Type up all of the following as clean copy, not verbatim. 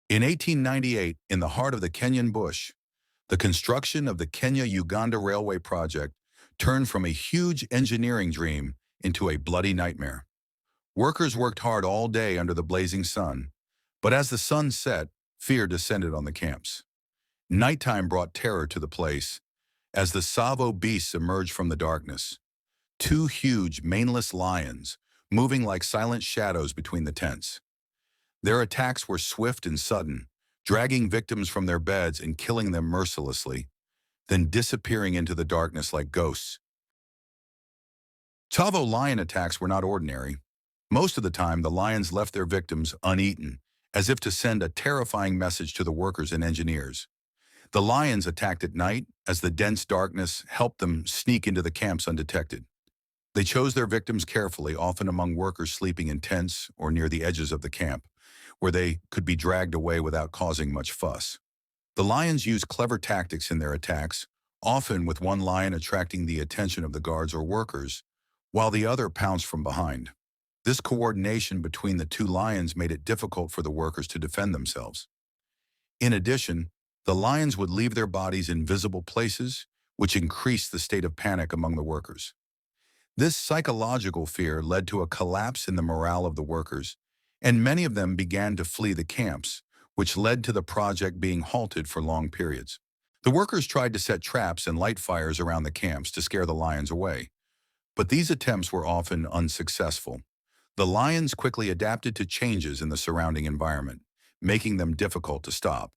In 1898, in the heart of the Kenyan bush, the construction of the Kenya-Uganda Railway project turned from a huge engineering dream into a bloody nightmare. Workers worked hard all day under the blazing sun, but as the sun set, fear descended on the camps. Nighttime brought terror to the place as the Tsavo beasts emerged from the darkness. Two huge, maneless lions, moving like silent shadows between the tents. Their attacks were swift and sudden, dragging victims from their beds and killing them mercilessly, then disappearing into the darkness like ghosts. Tsavo lion attacks were not ordinary. Most of the time, the lions left their victims uneaten, as if to send a terrifying message to the workers and engineers. The lions attacked at night, as the dense darkness helped them sneak into the camps undetected. They chose their victims carefully, often among workers sleeping in tents or near the edges of the camp, where they could be dragged away without causing much fuss. The lions used clever tactics in their attacks, often with one lion attracting the attention of the guards or workers, while the other pounced from behind. This coordination between the two lions made it difficult for the workers to defend themselves. In addition, the lions would leave their bodies in visible places, which increased the state of panic among the workers. This psychological fear led to a collapse in the morale of the workers, and many of them began to flee the camps, which led to the project being halted for long periods. The workers tried to set traps and light fires around the camps to scare the lions away, but these attempts were often unsuccessful. The lions quickly adapted to changes in the surrounding environment, making them difficult to stop.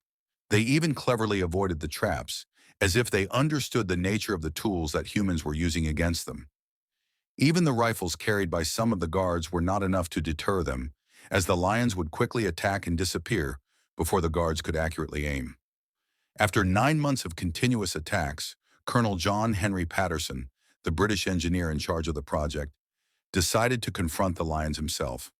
They even cleverly avoided the traps, as if they understood the nature of the tools that humans were using against them. Even the rifles carried by some of the guards were not enough to deter them, as the lions would quickly attack and disappear before the guards could accurately aim. After 9 months of continuous attacks, Colonel John Henry Patterson, the British engineer in charge of the project, decided to confront the lions himself.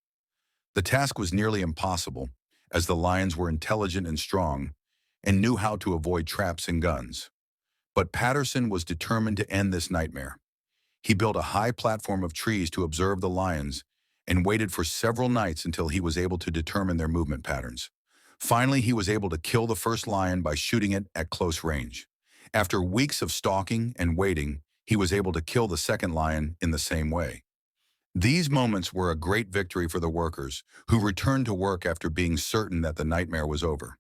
The task was nearly impossible, as the lions were intelligent and strong, and knew how to avoid traps and guns. But Patterson was determined to end this nightmare. He built a high platform of trees to observe the lions and waited for several nights until he was able to determine their movement patterns. Finally, he was able to kill the first lion by shooting it at close range. After weeks of stalking and waiting, he was able to kill the second lion in the same way. These moments were a great victory for the workers, who returned to work after being certain that the nightmare was over.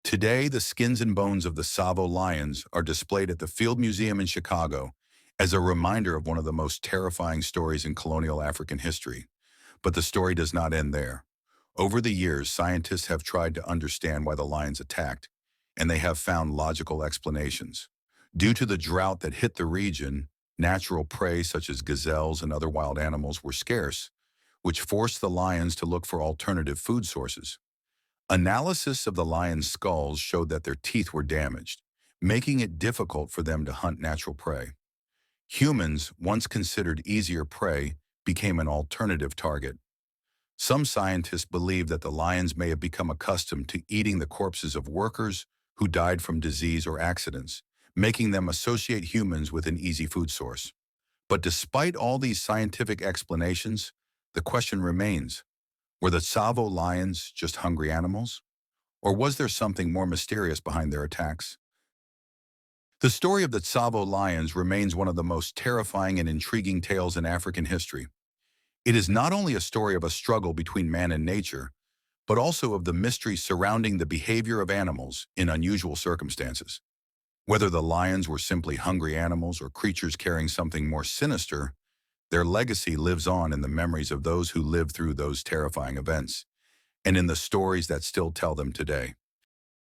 Today, the skins and bones of the Tsavo lions are displayed at the Field Museum in Chicago as a reminder of one of the most terrifying stories in colonial African history. But the story does not end there. Over the years, scientists have tried to understand why the lions attacked, and they have found logical explanations. Due to the drought that hit the region, natural prey such as gazelles and other wild animals were scarce, which forced the lions to look for alternative food sources. Analysis of the lions' skulls showed that their teeth were damaged, making it difficult for them to hunt natural prey. Humans, once considered easier prey, became an alternative target. Some scientists believe that the lions may have become accustomed to eating the corpses of workers who died from disease or accidents, making them associate humans with an easy food source. But despite all these scientific explanations, the question remains, were the Tsavo lions just hungry animals? Or was there something more mysterious behind their attacks? The story of the Tsavo lions remains one of the most terrifying and intriguing tales in African history. It is not only a story of a struggle between man and nature, but also of the mystery surrounding the behavior of animals in unusual circumstances. Whether the lions were simply hungry animals or creatures carrying something more sinister, their legacy lives on in the memories of those who lived through those terrifying events, and in the stories that still tell them today.